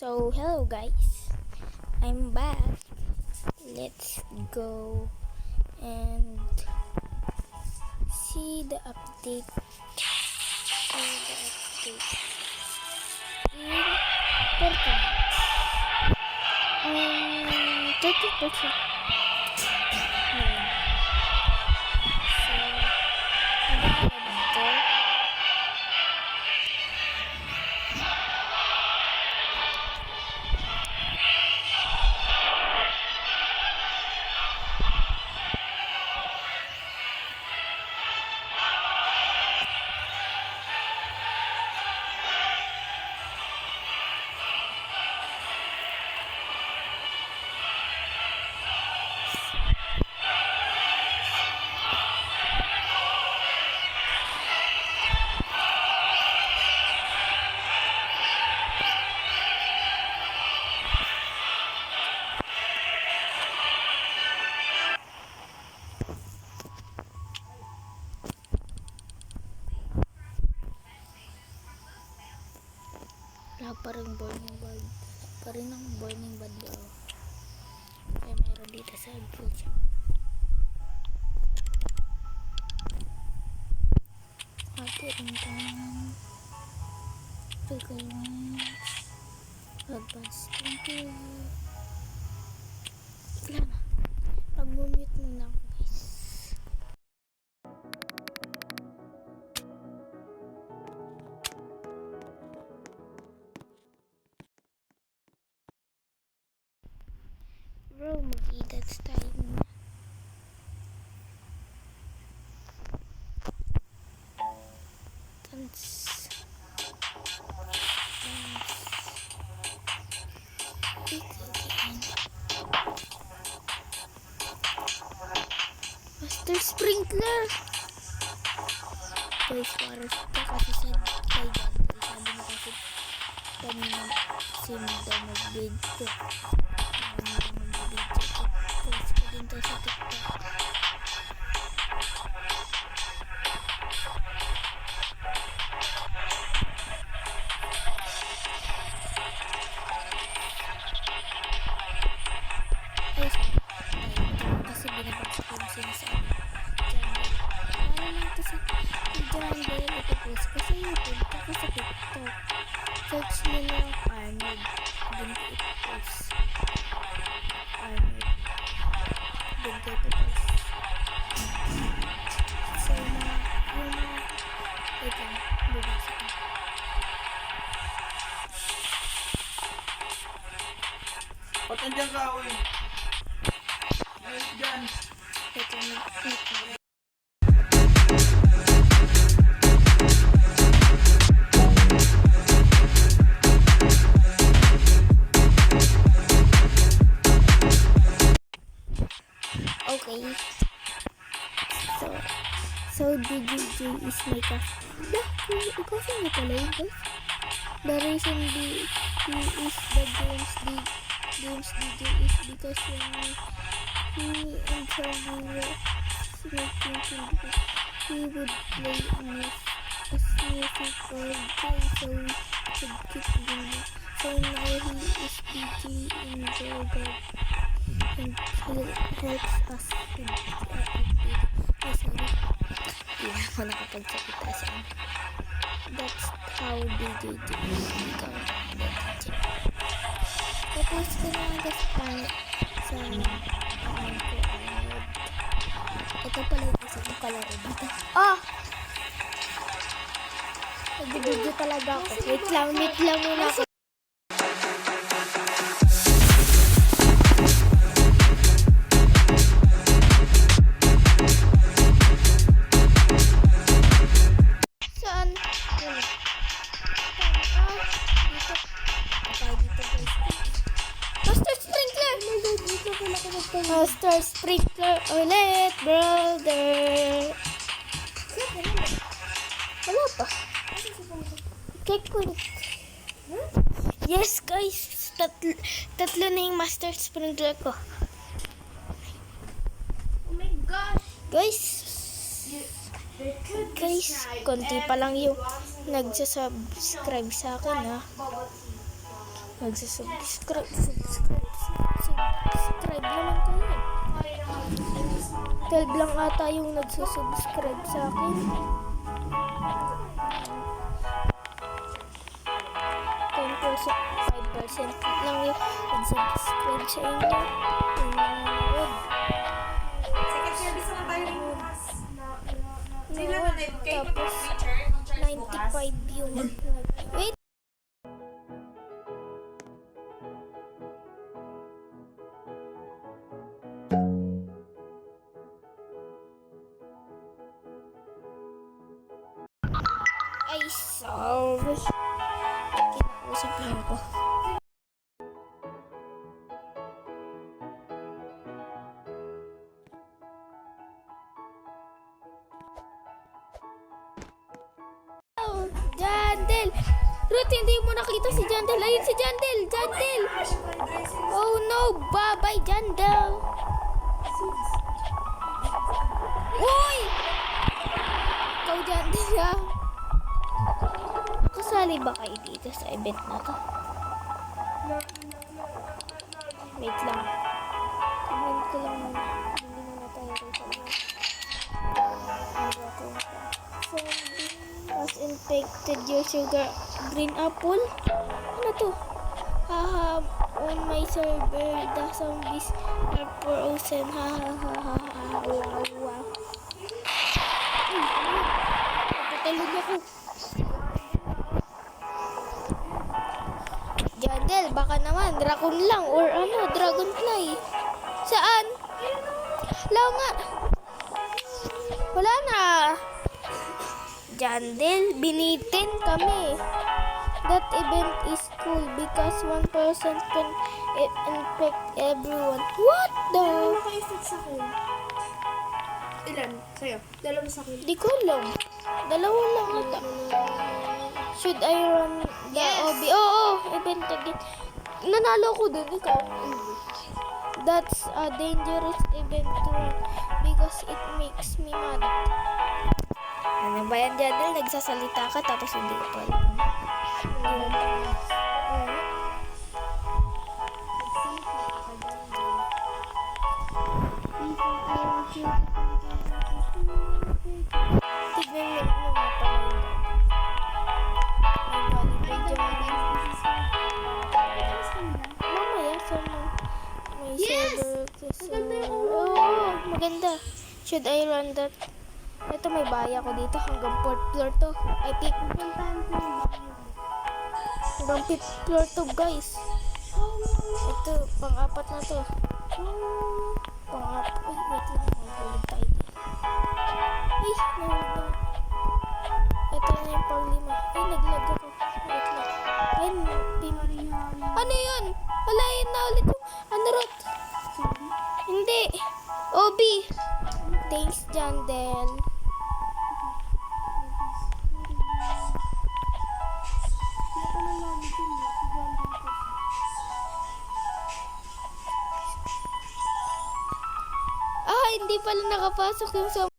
So, hello guys. I'm back. Let's go and see the update. In 30 minutes. 30%. Ayan. So, magkakala dito. Wala pa rin burning bag. Pa rin ang burning bag daw. Kaya meron dito sa bridge. Ate rin tangan. Pagkakas. Advance thinking. Wala na. Pag-mute muna ako guys. Bro, mag-edits tayo muna. Master Sprinkler! Guys, para ito kasi sa kay Dante. Sabi na kasi kanina sim daw mag-video. Post ko din tayo sa TikTok. Kasi binabagsak yung sinasabi. Para lang ito sa Jungle. Ito post ko sa YouTube. Ako sa TikTok. Search nila Arnold. Din ko i-post. Arnold. Din ko i-post. So, wait lang. Bubasa ko. Patandyan ka, uy. Ayos dyan. Ito mag-click na. Okay. So DJJ is my cast. Kasi niya pala yun guys. The reason he is the games DJ is because when he and Charlie were making videos, he would play a music called game, so we could keep doing it. So now he is DJ in Jordan, and he helps us with the update. Oh, sorry. Hindi ako nakapagsalita sa amin. That's how DJJ become the DJ. Tapos ko na guys sa account ko. Ito pala yung isa kong kalaro dito. Oh! Nag-video talaga ako. Wait lang muna ako. Saan? Dito. Dito guys. Master Sprinkler! Master Sprinkler ulit, brother! Wala pa. Cake ulit. Yes, guys. Tatlo na yung Master Sprinkler ko. Oh my gosh! Guys, konti pa lang yung nagsasubscribe sa akin, ha. Subscribe naman kayo. 12 lang ata yung nagsusubscribe sa akin. 5% lang yung nag-subscribe sa inyo. Second service na tayo rin bukas. Sila na live kayo Tapos, mag-charge bukas. 95 yung wait. Ay, sorry. Kinausap lang ako. Oh, Jandel! Ruth, hindi mo nakita si Jandel. Ayun si Jandel! Jandel! Oh no! Bye-bye, Jandel! Uy! Ikaw, Jandel, ha? Kasali ba kayo dito sa event na to? Wait lang. Tignan ko lang muna. Hindi muna tayo rito. Has infected your sugar green apple? Ano to? Haha, on my server, the zombies are frozen. Hahaha, wow, wow. Napatalog ako. Jandel, baka naman, dragon lang or ano, dragonfly. Saan? Wala nga. Wala na. Jandel, binitin kami. That event is cool because one person can infect everyone. What the? Naka-effect sa akin. Ilan? Sa'yo? Dalawa sa akin. Di ko alam. Dalawa lang ata. Should I run the OB? Oo, event again. Nanalo ko dun, ikaw. That's a dangerous event to run because it makes me mad. Ano ba yan, Jandel? Nagsasalita ka tapos hindi ko pa alam. Tignan mo nga pala yun. Mamaya sa may server kasi. Oo, maganda. Should I run that? Ito may baya ko dito hanggang 4th floor to. Ay, 5th. Hanggang 5th floor to, guys. Ito, pang-apat na to. Pang-apat. Uy, wait lang. Nahulog tayo dito. Ay, nahulog na. Ito na yung pang-5. Ay, naglag ako. Wait lang. Ay, ano yun? Wala yun na ulit yung ano rot? Hindi. Obi. Thanks, Jandel. Ah, hindi pala nakapasok yung sa